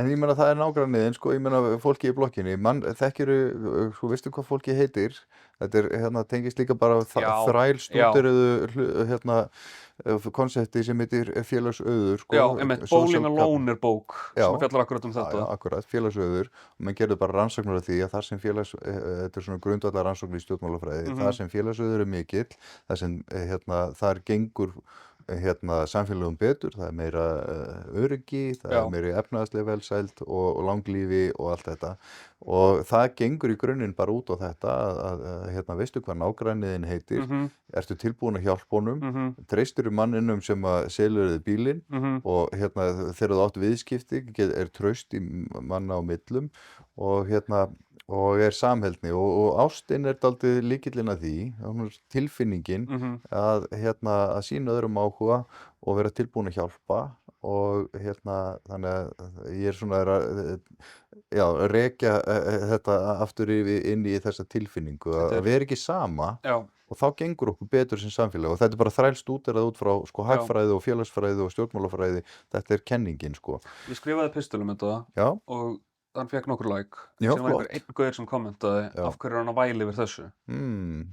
En ég meina það nágranniðinn, sko, ég meina fólki í blokkinni, þekkirðu, sko, veistu hvað fólkið heitir? Þetta tengist líka bara Já, já, þrælstúderuðu konsepti sem heitir félagsauður, já, sko, einmitt, Bowling social Alone er bók já, sem að fjallar akkurat um já, já, þetta. akkurat, félagsauður og menn gerðu bara rannsóknir af því að þar sem þetta svona grundvallar rannsóknir í stjórnmálafræði, þar sem félagsauður er mikill, þar sem þar gengur samfélögum betur, það er meira öryggi, það Já, er meiri efnahagsleg velsæld og langlífi og allt þetta og það gengur í grunninn bara út á þetta veistu hvað nágranniðinn heitir, ertu tilbúin að hjálpa honum, treystirðu manninum sem að selur þér bílinn og þegar þú átt viðskipti er traust í manna á millum og og er samheldni og ástin er dálítið lykillinn að því, hún er tilfinningin að sýna öðrum áhuga og vera tilbúin að hjálpa og þannig að ég er svona að rekja þetta aftur inn í þessa tilfinningu þetta að vera ekki sama já, og þá gengur okkur betur sem samfélag og þetta er bara þrælst út frá sko já. hagfræði og félagsfræði og stjórnmálafræði, þetta er kenningin sko. Ég skrifaði pistil um þetta Já, og hann fekk nokkur like. já, Sem var einhver flott. einn gaur sem kommentaði Já. af hverju er hann að væla yfir þessu. Mm.